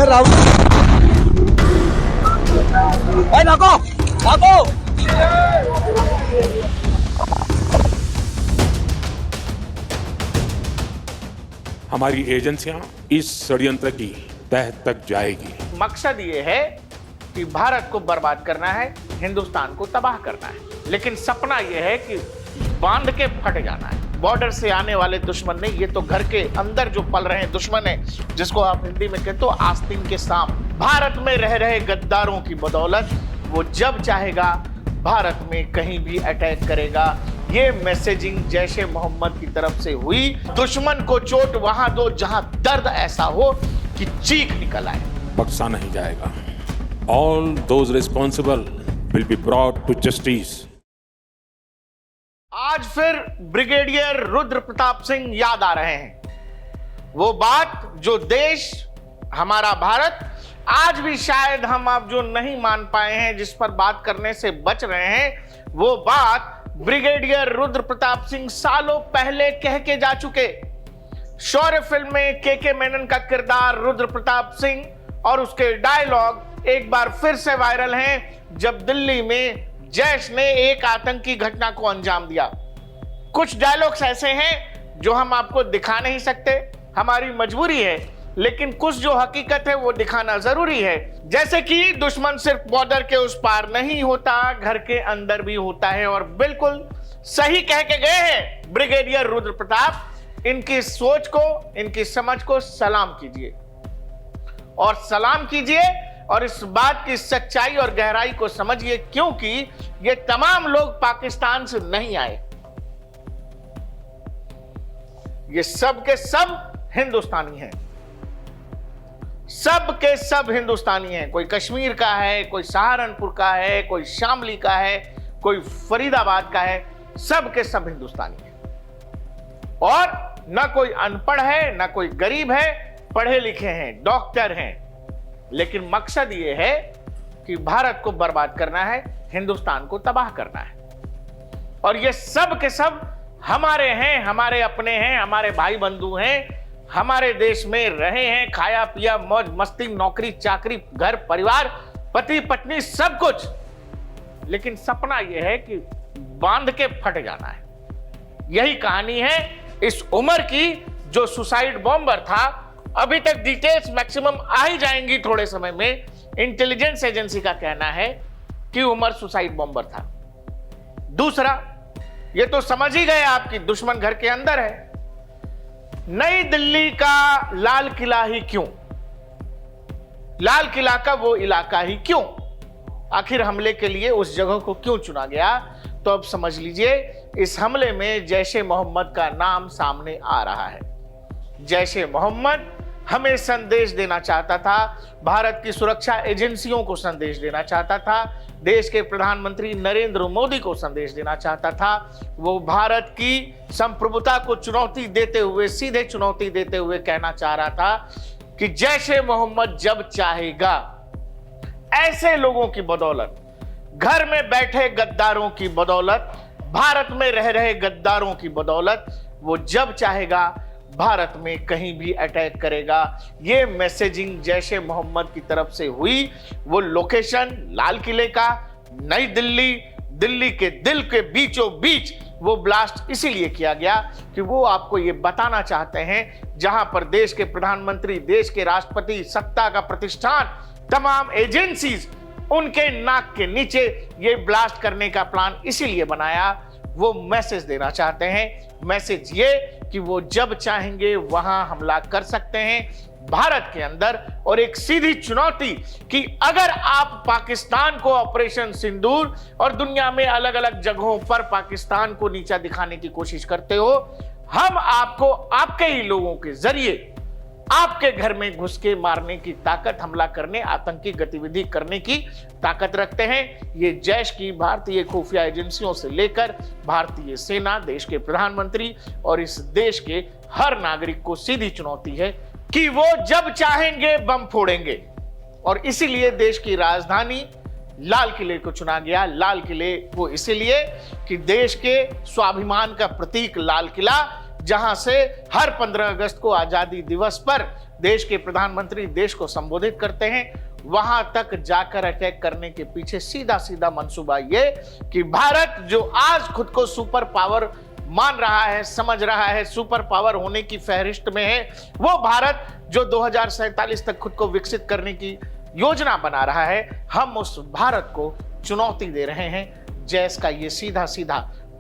राहुल भाई भागो भागो। हमारी एजेंसियां इस षड्यंत्र की तह तक जाएगी। मकसद ये है कि भारत को बर्बाद करना है, हिंदुस्तान को तबाह करना है, लेकिन सपना ये है कि बांध के फट जाना है। बॉर्डर से आने वाले दुश्मन नहीं, ये तो घर के अंदर जो पल रहे दुश्मन है, जिसको आप हिंदी में कहते हो आस्तीन के सांप। भारत में रह रहे गद्दारों की बदौलत वो जब चाहेगा भारत में कहीं भी अटैक करेगा। ये मैसेजिंग जैश ए मोहम्मद की तरफ से हुई। दुश्मन को चोट वहां दो जहां दर्द ऐसा हो कि चीख निकल आए। बख्शा नहीं जाएगा। All those responsible will be brought to justice. आज फिर ब्रिगेडियर रुद्र प्रताप सिंह याद आ रहे हैं। वो बात जो देश, हमारा भारत, आज भी शायद हम आप जो नहीं मान पाए हैं, जिस पर बात करने से बच रहे हैं, वो बात ब्रिगेडियर रुद्र प्रताप सिंह सालों पहले कह के जा चुके। शौर्य फिल्म में के मेनन का किरदार रुद्र प्रताप सिंह और उसके डायलॉग एक बार फिर से वायरल हैं, जब दिल्ली में जैश ने एक आतंकी घटना को अंजाम दिया। कुछ डायलॉग्स ऐसे हैं जो हम आपको दिखा नहीं सकते, हमारी मजबूरी है, लेकिन कुछ जो हकीकत है वो दिखाना जरूरी है। जैसे कि दुश्मन सिर्फ बॉर्डर के उस पार नहीं होता, घर के अंदर भी होता है। और बिल्कुल सही कह के गए हैं ब्रिगेडियर रुद्र प्रताप। इनकी सोच को, इनकी समझ को सलाम कीजिए और सलाम कीजिए और इस बात की सच्चाई और गहराई को समझिए, क्योंकि ये तमाम लोग पाकिस्तान से नहीं आए। ये सब के सब हिंदुस्तानी हैं, सब के सब हिंदुस्तानी हैं। कोई कश्मीर का है, कोई सहारनपुर का है, कोई शामली का है, कोई फरीदाबाद का है, सब के सब हिंदुस्तानी हैं। और ना कोई अनपढ़ है, ना कोई गरीब है, पढ़े लिखे हैं, डॉक्टर हैं, लेकिन मकसद ये है कि भारत को बर्बाद करना है, हिंदुस्तान को तबाह करना है। और ये सब के सब हमारे हैं, हमारे अपने हैं, हमारे भाई बंधु हैं, हमारे देश में रहे हैं, खाया पिया मौज मस्ती, नौकरी चाकरी, घर परिवार, पति पत्नी, सब कुछ। लेकिन सपना यह है कि बांध के फट जाना है। यही कहानी है इस उमर की जो सुसाइड बॉम्बर था। अभी तक डिटेल्स मैक्सिमम आ ही जाएंगी थोड़े समय में। इंटेलिजेंस एजेंसी का कहना है कि उमर सुसाइड बॉम्बर था। दूसरा, ये तो समझ ही गए आपकी दुश्मन घर के अंदर है। नई दिल्ली का लाल किला ही क्यों? लाल किला का वो इलाका ही क्यों? आखिर हमले के लिए उस जगह को क्यों चुना गया? तो अब समझ लीजिए, इस हमले में जैश ए मोहम्मद का नाम सामने आ रहा है। जैश ए मोहम्मद हमें संदेश देना चाहता था, भारत की सुरक्षा एजेंसियों को संदेश देना चाहता था, देश के प्रधानमंत्री नरेंद्र मोदी को संदेश देना चाहता था। वो भारत की संप्रभुता को चुनौती देते हुए, सीधे चुनौती देते हुए कहना चाह रहा था कि जैश ए मोहम्मद जब चाहेगा, ऐसे लोगों की बदौलत, घर में बैठे गद्दारों की बदौलत, भारत में रह रहे गद्दारों की बदौलत, वो जब चाहेगा भारत में कहीं भी अटैक करेगा। ये मैसेजिंग जैश ए मोहम्मद की तरफ से हुई। वो लोकेशन लाल किले का, नई दिल्ली, दिल्ली के दिल के बीचों बीच वो ब्लास्ट इसीलिए किया गया कि वो आपको ये बताना चाहते हैं, जहां पर देश के प्रधानमंत्री, देश के राष्ट्रपति, सत्ता का प्रतिष्ठान, तमाम एजेंसीज, उनके नाक के नीचे ये ब्लास्ट करने का प्लान इसीलिए बनाया। वो मैसेज देना चाहते हैं। मैसेज ये कि वो जब चाहेंगे वहां हमला कर सकते हैं भारत के अंदर। और एक सीधी चुनौती कि अगर आप पाकिस्तान को ऑपरेशन सिंदूर और दुनिया में अलग अलग जगहों पर पाकिस्तान को नीचा दिखाने की कोशिश करते हो, हम आपको आपके ही लोगों के जरिए आपके घर में घुस के मारने की ताकत, हमला करने, आतंकी गतिविधि करने की ताकत रखते हैं। ये जैश की, भारतीय खुफिया एजेंसियों से लेकर भारतीय सेना, देश के प्रधानमंत्री और इस देश के हर नागरिक को सीधी चुनौती है कि वो जब चाहेंगे बम फोड़ेंगे। और इसीलिए देश की राजधानी लाल किले को चुना गया। लाल किले को इसीलिए कि देश के स्वाभिमान का प्रतीक लाल किला, जहां से हर 15 अगस्त को आजादी दिवस पर देश के प्रधानमंत्री देश को संबोधित करते हैं, वहां तक जाकर अटैक करने के पीछे सीधा सीधा मंसूबा ये कि भारत जो आज खुद को सुपर पावर मान रहा है, समझ रहा है, सुपर पावर होने की फहरिस्त में है, वो भारत जो 2047 तक खुद को विकसित करने की योजना बना रहा है, हम उस भारत को चुनौती दे रहे हैं। जैस का ये सीधा सीधा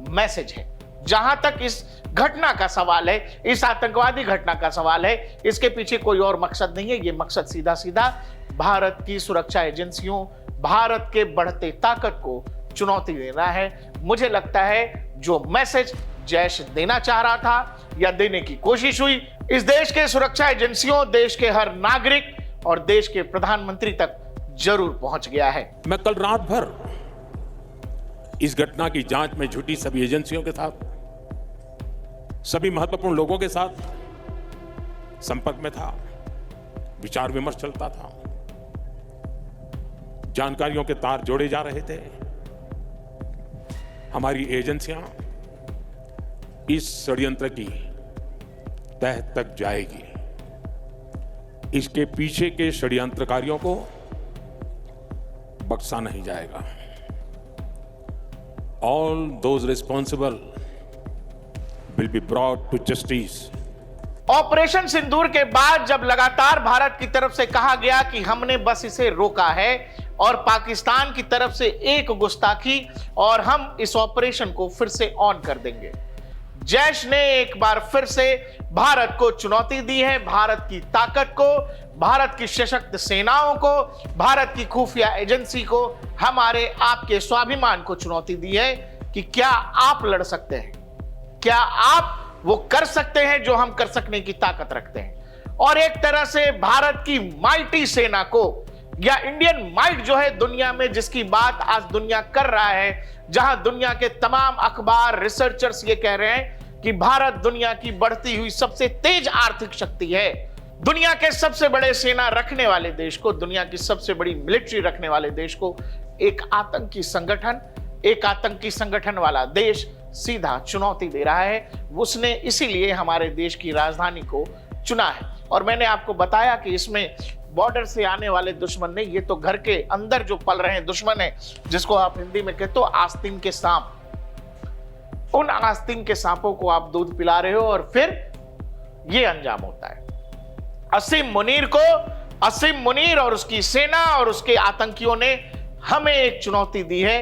मैसेज है। जहां तक इस घटना का सवाल है, इस आतंकवादी घटना का सवाल है, इसके पीछे कोई और मकसद नहीं है। ये मकसद सीधा सीधा भारत की सुरक्षा एजेंसियों, भारत के बढ़ते ताकत को चुनौती देना है। मुझे लगता है जो मैसेज जैश देना चाह रहा था या देने की कोशिश हुई, इस देश के सुरक्षा एजेंसियों, देश के हर नागरिक और देश के प्रधानमंत्री तक जरूर पहुंच गया है। मैं कल रात भर इस घटना की जांच में जुटी सभी एजेंसियों के साथ, सभी महत्वपूर्ण लोगों के साथ संपर्क में था, विचार विमर्श चलता था, जानकारियों के तार जोड़े जा रहे थे। हमारी एजेंसियां इस षड्यंत्र की तह तक जाएगी। इसके पीछे के षड्यंत्रकारियों को बख्शा नहीं जाएगा। All those responsible will be brought to justice. Operation Sindoor के बाद जब लगातार भारत की तरफ से कहा गया कि हमने बस इसे रोका है और पाकिस्तान की तरफ से एक गुस्ताखी और हम इस ऑपरेशन को फिर से ऑन कर देंगे, जैश ने एक बार फिर से भारत को चुनौती दी है। भारत की ताकत को, भारत की सशक्त सेनाओं को, भारत की खुफिया एजेंसी को, हमारे आपके स्वाभिमान को चुनौती दी है कि क्या आप लड़ सकते हैं, क्या आप वो कर सकते हैं जो हम कर सकने की ताकत रखते हैं। और एक तरह से भारत की माइटी सेना को, या इंडियन माइट जो है दुनिया में, जिसकी बात आज दुनिया कर रहा है, जहां दुनिया के तमाम अखबार, रिसर्चर्स ये कह रहे हैं कि भारत दुनिया की बढ़ती हुई सबसे तेज आर्थिक शक्ति है, दुनिया के सबसे बड़े सेना रखने वाले देश को, दुनिया की सबसे बड़ी मिलिट्री रखने वाले देश को एक आतंकी संगठन वाला देश सीधा चुनौती दे रहा है। उसने इसीलिए हमारे देश की राजधानी को चुना है। और मैंने आपको बताया कि इसमें बॉर्डर से आने वाले दुश्मन नहीं, ये तो घर के अंदर जो पल रहे हैं दुश्मन है, जिसको आप हिंदी में कहते हो आस्तीन के सांप। उन आस्तीन के सांपों को आप दूध पिला रहे हो और फिर ये अंजाम होता है। असीम मुनीर और उसकी सेना और उसके आतंकियों ने हमें एक चुनौती दी है।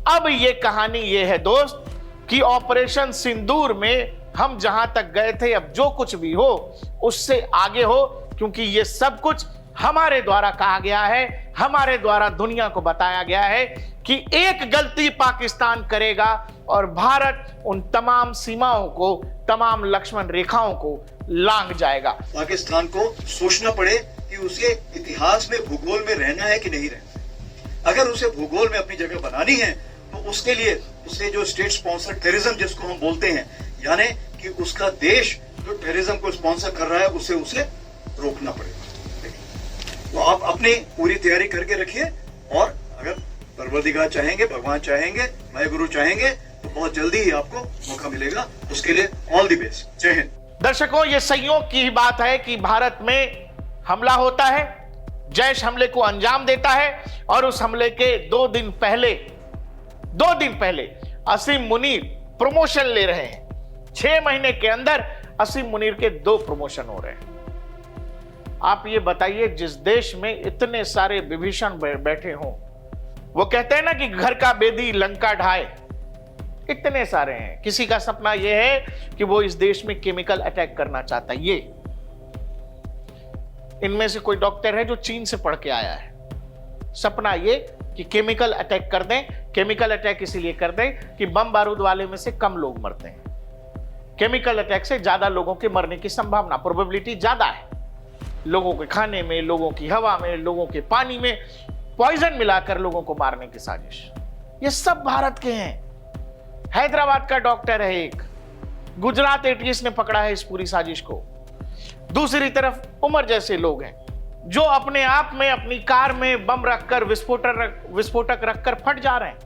अब ये कहानी ये है दोस्त कि ऑपरेशन सिंदूर में हम जहां तक गए थे, अब जो कुछ भी हो उससे आगे हो, क्योंकि ये सब कुछ हमारे द्वारा कहा गया है, हमारे द्वारा दुनिया को बताया गया है कि एक गलती पाकिस्तान करेगा और भारत उन तमाम सीमाओं को, तमाम लक्ष्मण रेखाओं को लांघ जाएगा। पाकिस्तान को सोचना पड़े कि उसे इतिहास में, भूगोल में रहना है कि नहीं रहना। अगर उसे भूगोल में अपनी जगह बनानी है तो उसके लिए उसे जो स्टेट स्पॉन्सर टेररिज्म जिसको हम बोलते हैं, यानी कि उसका देश जो टेररिज्म को स्पॉन्सर कर रहा है उसे रोकना पड़ेगा। तो आप अपनी पूरी तैयारी करके रखिए, और अगर परवरदिगार चाहेंगे, भगवान चाहेंगे, मैं गुरु चाहेंगे तो बहुत जल्दी ही आपको मौका मिलेगा। उसके लिए ऑल द बेस्ट। जय हिंद। दर्शकों, ये संयोग की ही बात है कि भारत में हमला होता है, जैश हमले को अंजाम देता है और उस हमले के 2 दिन पहले असीम मुनीर प्रमोशन ले रहे हैं। 6 महीने के अंदर असीम मुनीर के 2 प्रमोशन हो रहे हैं। आप ये बताइए, जिस देश में इतने सारे विभीषण बैठे हों, वो कहते हैं ना कि घर का बेदी लंका ढाए, इतने सारे हैं। किसी का सपना यह है कि वो इस देश में केमिकल अटैक करना चाहता है। ये इनमें से कोई डॉक्टर है जो चीन से पढ़ के आया है, सपना ये कि केमिकल अटैक कर दें। केमिकल अटैक इसीलिए कर दें कि बम बारूद वाले में से कम लोग मरते हैं। केमिकल अटैक से ज्यादा लोगों के मरने की संभावना, प्रोबेबिलिटी ज्यादा है। लोगों के खाने में, लोगों की हवा में, लोगों के पानी में पॉइजन मिलाकर लोगों को मारने की साजिश, ये सब भारत के हैं। हैदराबाद का डॉक्टर है एक, गुजरात एटीएस ने पकड़ा है इस पूरी साजिश को। दूसरी तरफ उमर जैसे लोग हैं जो अपने आप में अपनी कार में बम रखकर, विस्फोटक रखकर फट जा रहे हैं।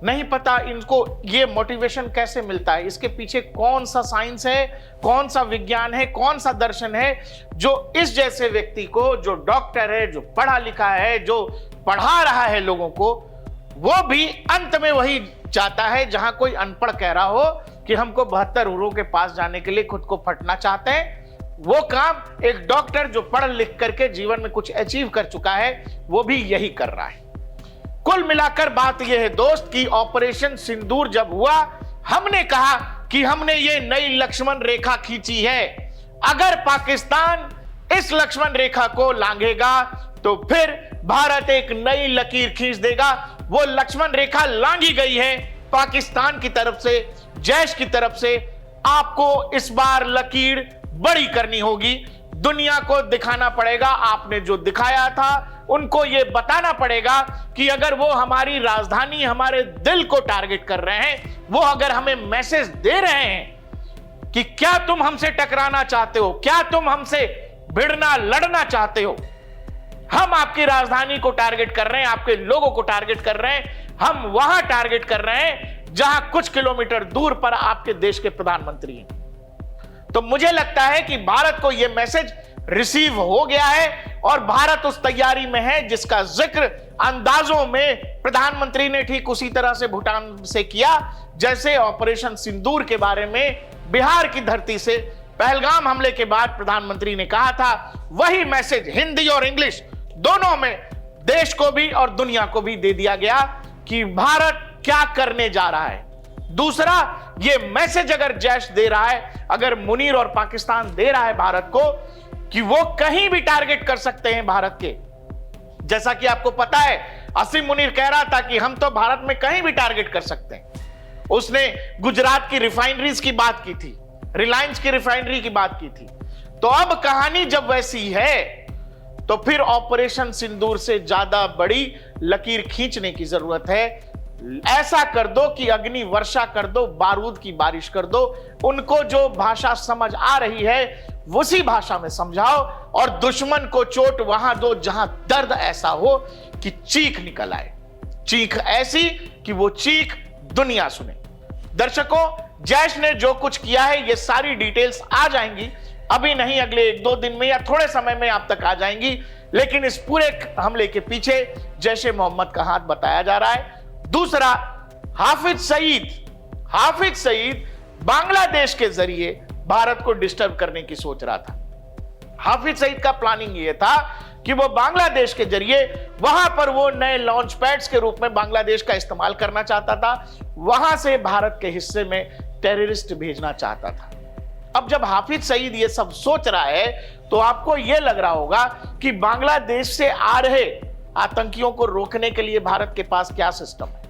नहीं पता इनको ये मोटिवेशन कैसे मिलता है, इसके पीछे कौन सा साइंस है, कौन सा विज्ञान है, कौन सा दर्शन है जो इस जैसे व्यक्ति को, जो डॉक्टर है, जो पढ़ा लिखा है, जो पढ़ा रहा है लोगों को, वो भी अंत में वही चाहता है जहां कोई अनपढ़ कह रहा हो कि हमको 72 हुरों के पास जाने के लिए खुद को फटना चाहते हैं। वो काम एक डॉक्टर जो पढ़ लिख करके जीवन में कुछ अचीव कर चुका है वो भी यही कर रहा है। कुल मिलाकर बात यह है दोस्त कि ऑपरेशन सिंदूर जब हुआ, हमने कहा कि हमने ये नई लक्ष्मण रेखा खींची है। अगर पाकिस्तान इस लक्ष्मण रेखा को लांघेगा तो फिर भारत एक नई लकीर खींच देगा। वो लक्ष्मण रेखा लांघी गई है पाकिस्तान की तरफ से, जैश की तरफ से। आपको इस बार लकीर बड़ी करनी होगी, दुनिया को दिखाना पड़ेगा। आपने जो दिखाया था उनको यह बताना पड़ेगा कि अगर वो हमारी राजधानी, हमारे दिल को टारगेट कर रहे हैं, वो अगर हमें मैसेज दे रहे हैं कि क्या तुम हमसे टकराना चाहते हो, क्या तुम हमसे भिड़ना लड़ना चाहते हो, हम आपकी राजधानी को टारगेट कर रहे हैं, आपके लोगों को टारगेट कर रहे हैं, हम वहां टारगेट कर रहे हैं जहां कुछ किलोमीटर दूर पर आपके देश के प्रधानमंत्री हैं। तो मुझे लगता है कि भारत को यह मैसेज रिसीव हो गया है और भारत उस तैयारी में है जिसका जिक्र अंदाजों में प्रधानमंत्री ने ठीक उसी तरह से भूटान से किया जैसे ऑपरेशन सिंदूर के बारे में बिहार की धरती से पहलगाम हमले के बाद प्रधानमंत्री ने कहा था। वही मैसेज हिंदी और इंग्लिश दोनों में देश को भी और दुनिया को भी दे दिया गया कि भारत क्या करने जा रहा है। दूसरा, ये मैसेज अगर जैश दे रहा है, अगर मुनीर और पाकिस्तान दे रहा है भारत को कि वो कहीं भी टारगेट कर सकते हैं भारत के, जैसा कि आपको पता है असीम मुनीर कह रहा था कि हम तो भारत में कहीं भी टारगेट कर सकते हैं। उसने गुजरात की रिफाइनरीज की बात की थी, रिलायंस की रिफाइनरी की बात की थी। तो अब कहानी जब वैसी है तो फिर ऑपरेशन सिंदूर से ज्यादा बड़ी लकीर खींचने की जरूरत है। ऐसा कर दो कि अग्नि वर्षा कर दो, बारूद की बारिश कर दो। उनको जो भाषा समझ आ रही है उसी भाषा में समझाओ और दुश्मन को चोट वहां दो जहां दर्द ऐसा हो कि चीख निकल आए, चीख ऐसी कि वो चीख दुनिया सुने। दर्शकों, जैश ने जो कुछ किया है ये सारी डिटेल्स आ जाएंगी, अभी नहीं अगले 1-2 दिन में या थोड़े समय में आप तक आ जाएंगी। लेकिन इस पूरे हमले के पीछे जैश-ए मोहम्मद का हाथ बताया जा रहा है। दूसरा, हाफिज सईद बांग्लादेश के जरिए भारत को डिस्टर्ब करने की सोच रहा था। हाफिज सईद का प्लानिंग यह था कि वो बांग्लादेश के जरिए वहां पर वो नए लॉन्च पैड्स के रूप में बांग्लादेश का इस्तेमाल करना चाहता था, वहां से भारत के हिस्से में टेररिस्ट भेजना चाहता था। अब जब हाफिज सईद ये सब सोच रहा है तो आपको यह लग रहा होगा कि बांग्लादेश से आ रहे आतंकियों को रोकने के लिए भारत के पास क्या सिस्टम है।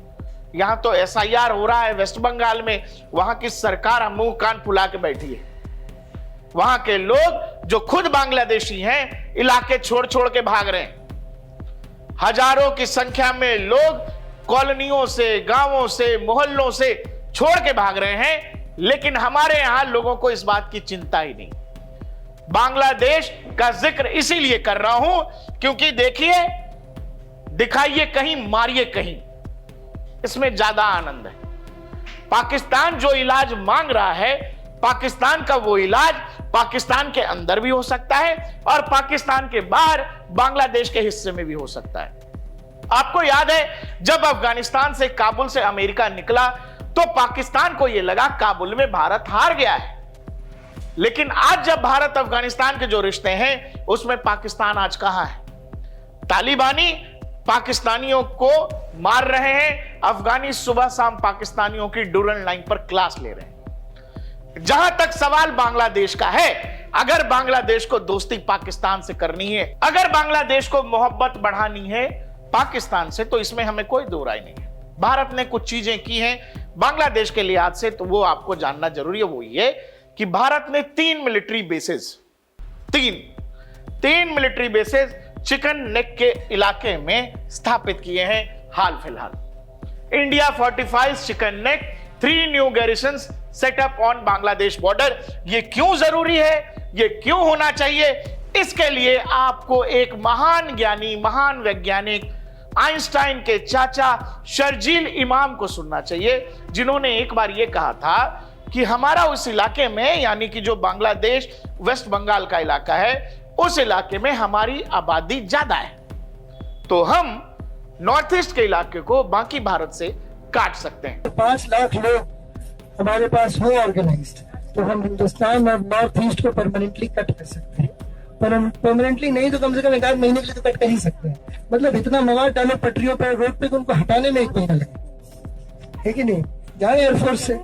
यहां तो SIR हो रहा है वेस्ट बंगाल में, वहां की सरकार मुंह कान फुला के बैठी है। वहां के लोग जो खुद बांग्लादेशी हैं इलाके छोड़ छोड़ के भाग रहे हैं। हजारों की संख्या में लोग कॉलोनियों से, गांवों से, मोहल्लों से छोड़ के भाग रहे हैं। लेकिन हमारे यहां लोगों को इस बात की चिंता ही नहीं। बांग्लादेश का जिक्र इसीलिए कर रहा हूं क्योंकि देखिए, दिखाइए कहीं, मारिए कहीं, इसमें ज्यादा आनंद है। पाकिस्तान जो इलाज मांग रहा है, पाकिस्तान का वो इलाज पाकिस्तान के अंदर भी हो सकता है और पाकिस्तान के बाहर बांग्लादेश के हिस्से में भी हो सकता है। आपको याद है जब अफगानिस्तान से, काबुल से अमेरिका निकला तो पाकिस्तान को यह लगा काबुल में भारत हार गया है। लेकिन आज जब भारत अफगानिस्तान के जो रिश्ते हैं उसमें पाकिस्तान आज कहां है? तालिबानी पाकिस्तानियों को मार रहे हैं, अफगानी सुबह शाम पाकिस्तानियों की डुरन लाइन पर क्लास ले रहे हैं। जहां तक सवाल बांग्लादेश का है, अगर बांग्लादेश को दोस्ती पाकिस्तान से करनी है, अगर बांग्लादेश को मोहब्बत बढ़ानी है पाकिस्तान से, तो इसमें हमें कोई दो राय नहीं है। भारत ने कुछ चीजें की हैं बांग्लादेश के लिहाज से, तो वो आपको जानना जरूरी है। वो ये कि भारत ने 3 मिलिट्री बेसेस चिकन नेक के इलाके में स्थापित किए हैं हाल फिलहाल। India fortifies chicken neck, 3 new garrisons setup on Bangladesh border. ये क्यों जरूरी है, ये क्यों होना चाहिए? इसके लिए आपको एक महान ज्ञानी, महान वैज्ञानिक आइंस्टाइन के चाचा शर्जील इमाम को सुनना चाहिए, जिन्होंने एक बार यह कहा था कि हमारा उस इलाके में, यानी कि जो बांग्लादेश वेस्ट बंगाल का इलाका है, उस इलाके में हमारी आबादी ज्यादा है, तो हम नॉर्थ ईस्ट के इलाके को बाकी भारत से काट सकते हैं। 5 लाख लोग हमारे पास हो ऑर्गेनाइज्ड, तो हम हिंदुस्तान और नॉर्थ ईस्ट को परमानेंटली कट कर सकते हैं। पर हम परमानेंटली नहीं तो कम से कम 1 महीने के लिए तो कट कर ही सकते हैं। मतलब इतना मवाद डालो पटरियों पर, रोड पे, उनको हटाने में 1 महीना लगे, है कि नहीं? जाए एयरफोर्स से।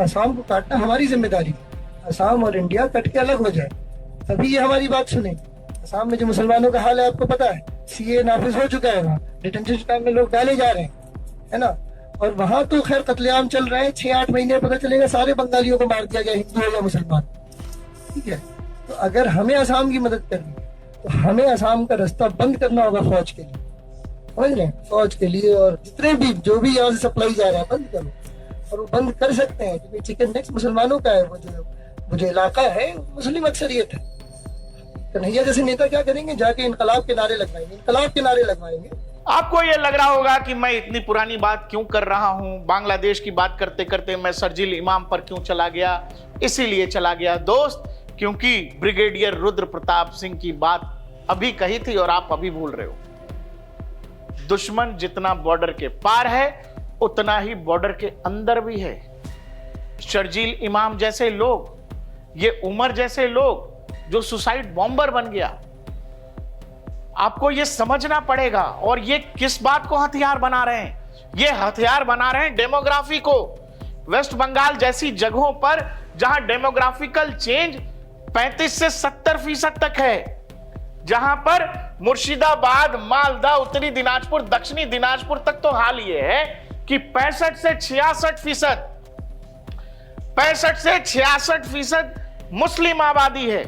असम को काटना हमारी जिम्मेदारी है। असम और इंडिया कट के अलग हो जाए, तभी ये हमारी बात सुने। असम में जो मुसलमानों का हाल है आपको पता है, सीए नाफिज हो चुका है, वहाँ डिटेंशन कैंप में लोग डाले जा रहे हैं, है ना? और वहां तो खैर कत्लेआम चल रहे हैं, 6-8 महीने पता चलेगा सारे बंगालियों को मार दिया गया, हिंदू हो या मुसलमान, ठीक है? तो अगर हमें असम की मदद करनी है तो हमें असम का रास्ता बंद करना होगा फौज के लिए, समझ रहे हैं? फौज के लिए, और जितने भी जो भी यहाँ से सप्लाई जा रहा है बंद करो। और वो बंद कर सकते हैं क्योंकि चिकन नेक्स्ट मुसलमानों का है, वो जो इलाका है मुस्लिम अक्सरियत है। कन्हैया जैसे नेता क्या करेंगे? जाके इनकलाब के नारे लगवाएंगे, इनकलाब के नारे लगवाएंगे। आपको यह लग रहा होगा कि मैं इतनी पुरानी बात क्यों कर रहा हूं, बांग्लादेश की बात करते करते मैं शर्जील इमाम पर क्यों चला गया? इसीलिए चला गया दोस्त, क्योंकि ब्रिगेडियर रुद्र प्रताप सिंह की बात अभी कही थी और आप अभी भूल रहे हो। दुश्मन जितना बॉर्डर के पार है उतना ही बॉर्डर के अंदर भी है। शर्जील इमाम जैसे लोग, ये उमर जैसे लोग जो सुसाइड बॉम्बर बन गया, आपको यह समझना पड़ेगा। और ये किस बात को हथियार बना रहे हैं? ये हथियार बना रहे हैं डेमोग्राफी को। वेस्ट बंगाल जैसी जगहों पर जहां डेमोग्राफिकल चेंज 35 से 70% तक है, जहां पर मुर्शिदाबाद, मालदा, उत्तरी दिनाजपुर, दक्षिणी दिनाजपुर तक तो हाल ये है कि 65 से 66% मुस्लिम आबादी है।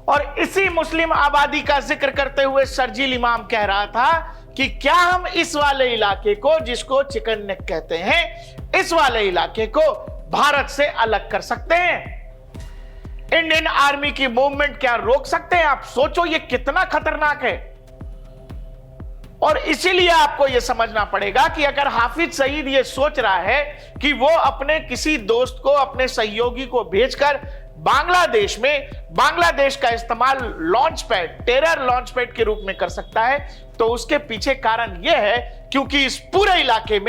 और इसी मुस्लिम आबादी का जिक्र करते हुए शर्जील इमाम कह रहा था कि क्या हम इस वाले इलाके को, जिसको चिकन नेक कहते हैं, इस वाले इलाके को भारत से अलग कर सकते हैं? इंडियन आर्मी की मूवमेंट क्या रोक सकते हैं? आप सोचो ये कितना खतरनाक है। और इसीलिए आपको यह समझना पड़ेगा कि अगर हाफिज सईद ये सोच रहा है कि वो अपने किसी दोस्त को, अपने सहयोगी को भेजकर बांग्लादेश में बांग्लादेश का इस्तेमाल launch pad, terror launch pad के रूप में कर सकता है, तो उसके पीछे कारण यह है क्योंकि इस पूरे इलाके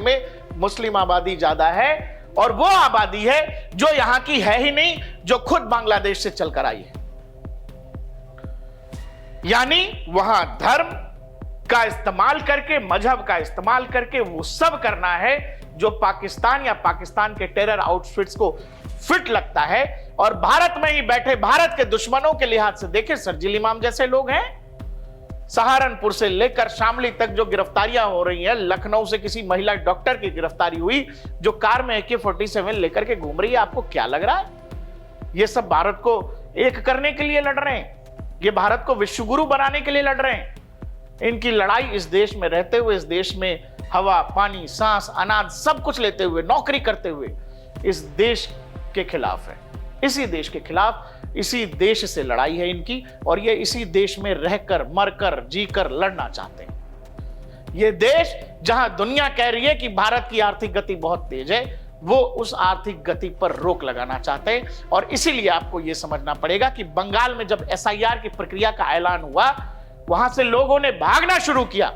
में मुस्लिम आबादी ज्यादा है, और वो आबादी है जो यहां की है ही नहीं, जो खुद बांग्लादेश से चलकर आई है। यानी वहां धर्म का इस्तेमाल करके, मजहब का इस्तेमाल करके वो सब करना है जो पाकिस्तान या पाकिस्तान के टेरर आउटफिट्स को फिट लगता है। और भारत में ही बैठे भारत के दुश्मनों के लिहाज से देखें, शर्जील इमाम जैसे लोग हैं। सहारनपुर से लेकर शामली तक जो गिरफ्तारियां हो रही हैं, लखनऊ से किसी महिला डॉक्टर की गिरफ्तारी हुई जो कार में AK-47 लेकर के घूम रही है, आपको क्या लग रहा है? ये सब भारत को एक करने के लिए लड़ रहे हैं, ये भारत को विश्वगुरु बनाने के लिए लड़ रहे हैं। इनकी लड़ाई इस देश में रहते हुए, इस देश में हवा, पानी, सांस, अनाज सब कुछ लेते हुए, नौकरी करते हुए इस देश के खिलाफ है। इसी देश के खिलाफ, इसी देश से लड़ाई है इनकी, और ये इसी देश में रहकर, मरकर, जीकर लड़ना चाहते हैं। ये देश जहां दुनिया कह रही है कि भारत की आर्थिक गति बहुत तेज है, वो उस आर्थिक गति पर रोक लगाना चाहते हैं। और इसीलिए आपको यह समझना पड़ेगा कि बंगाल में जब SIR की प्रक्रिया का ऐलान हुआ, वहां से लोगों ने भागना शुरू किया।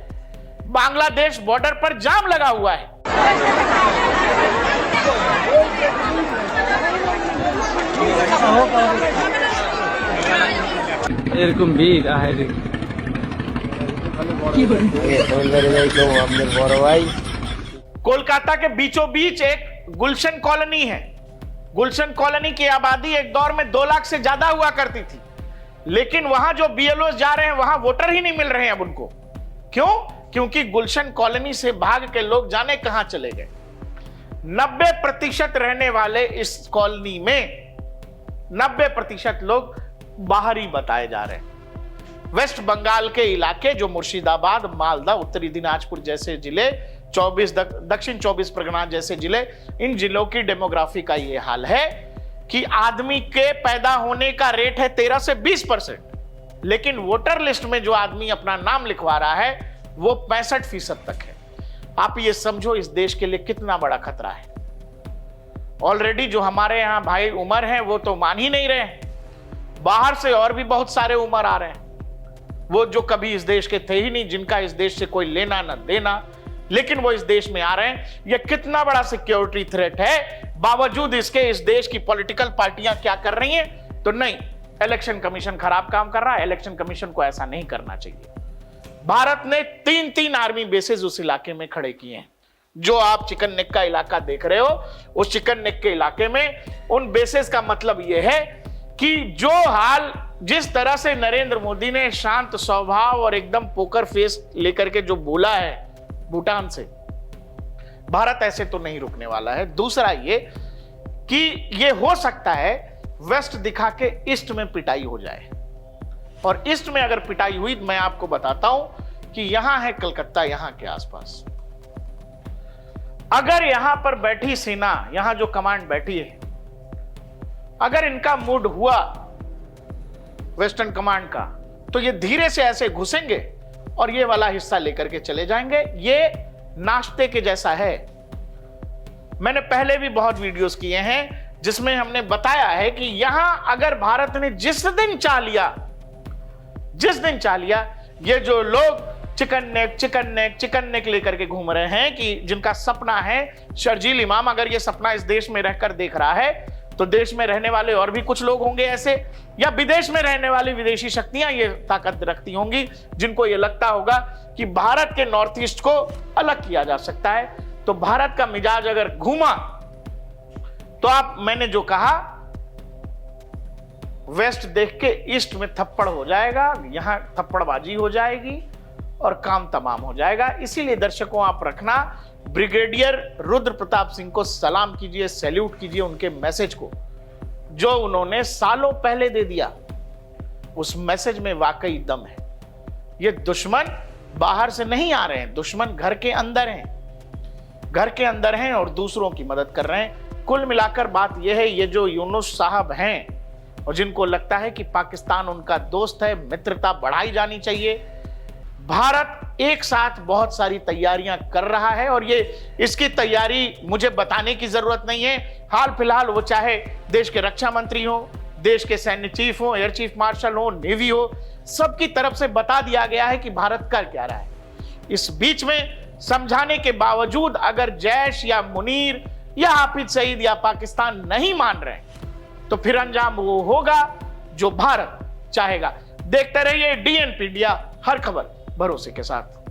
बांग्लादेश बॉर्डर पर जाम लगा हुआ है। এরকম ভিড় আহারে কি বলেন বড় ভাই कोलकाता के बीचों बीच एक गुलशन कॉलोनी है। गुलशन कॉलोनी की आबादी एक दौर में 2 लाख से ज्यादा हुआ करती थी, लेकिन वहां जो BLO जा रहे हैं वहां वोटर ही नहीं मिल रहे हैं अब उनको। क्यों? क्योंकि गुलशन कॉलोनी से भाग के लोग जाने कहां चले गए। 90% रहने वाले इस कॉलोनी में 90% लोग बाहरी बताए जा रहे हैं। वेस्ट बंगाल के इलाके जो मुर्शिदाबाद, मालदा, उत्तरी दिनाजपुर जैसे जिले, 24 दक्षिण 24 परगना जैसे जिले, इन जिलों की डेमोग्राफी का यह हाल है कि आदमी के पैदा होने का रेट है 13 से 20%। लेकिन वोटर लिस्ट में जो आदमी अपना नाम लिखवा रहा है वो 65% तक है। आप ये समझो इस देश के लिए कितना बड़ा खतरा है। ऑलरेडी जो हमारे यहां भाई उमर हैं वो तो मान ही नहीं रहे हैं, बाहर से और भी बहुत सारे उमर आ रहे हैं, वो जो कभी इस देश के थे ही नहीं, जिनका इस देश से कोई लेना न देना, लेकिन वो इस देश में आ रहे हैं। ये कितना बड़ा सिक्योरिटी थ्रेट है, बावजूद इसके इस देश की पॉलिटिकल पार्टियां क्या कर रही हैं? तो नहीं, इलेक्शन कमीशन खराब काम कर रहा है। इलेक्शन कमीशन को ऐसा नहीं करना चाहिए। भारत ने 3 आर्मी बेसेस उस इलाके में खड़े किए हैं। जो आप चिकन नेक का इलाका देख रहे हो, उस चिकन नेक के इलाके में उन बेसेस का मतलब यह है कि जो हाल जिस तरह से नरेंद्र मोदी ने शांत स्वभाव और एकदम पोकर फेस लेकर के जो बोला है भूटान से, भारत ऐसे तो नहीं रुकने वाला है। दूसरा ये कि ये हो सकता है वेस्ट दिखा के ईस्ट में पिटाई हो जाए, और ईस्ट में अगर पिटाई हुई तो मैं आपको बताता हूं कि यहां है कलकत्ता, यहां के आसपास अगर यहां पर बैठी सेना, यहां जो कमांड बैठी है, अगर इनका मूड हुआ वेस्टर्न कमांड का, तो ये धीरे से ऐसे घुसेंगे और ये वाला हिस्सा लेकर के चले जाएंगे। ये नाश्ते के जैसा है। मैंने पहले भी बहुत वीडियोस किए हैं जिसमें हमने बताया है कि यहां अगर भारत ने जिस दिन चाह लिया, ये जो लोग चिकन नेक लेकर के घूम रहे हैं कि जिनका सपना है, शर्जील इमाम अगर ये सपना इस देश में रहकर देख रहा है, तो देश में रहने वाले और भी कुछ लोग होंगे ऐसे, या विदेश में रहने वाली विदेशी शक्तियां ये ताकत रखती होंगी जिनको ये लगता होगा कि भारत के नॉर्थ ईस्ट को अलग किया जा सकता है। तो भारत का मिजाज अगर घूमा तो आप, मैंने जो कहा, वेस्ट देख के ईस्ट में थप्पड़ हो जाएगा, यहां थप्पड़बाजी हो जाएगी और काम तमाम हो जाएगा। इसीलिए दर्शकों आप रखना, ब्रिगेडियर रुद्र प्रताप सिंह को सलाम कीजिए, सैल्यूट कीजिए उनके मैसेज को जो उन्होंने सालों पहले दे दिया। उस मैसेज में वाकई दम है। ये दुश्मन बाहर से नहीं आ रहे हैं, दुश्मन घर के अंदर हैं और दूसरों की मदद कर रहे हैं। कुल मिलाकर बात यह है, ये जो यूनुस साहब हैं और जिनको लगता है कि पाकिस्तान उनका दोस्त है, मित्रता बढ़ाई जानी चाहिए, भारत एक साथ बहुत सारी तैयारियां कर रहा है और ये इसकी तैयारी मुझे बताने की जरूरत नहीं है। हाल फिलहाल वो चाहे देश के रक्षा मंत्री हो, देश के सैन्य चीफ हो, एयर चीफ मार्शल हो, नेवी हो, सबकी तरफ से बता दिया गया है कि भारत कर क्या रहा है। इस बीच में समझाने के बावजूद अगर जैश या मुनीर या हाफिज सईद या पाकिस्तान नहीं मान रहे तो फिर अंजाम वो होगा जो भारत चाहेगा। देखते रहिए DNP इंडिया, हर खबर भरोसे के साथ।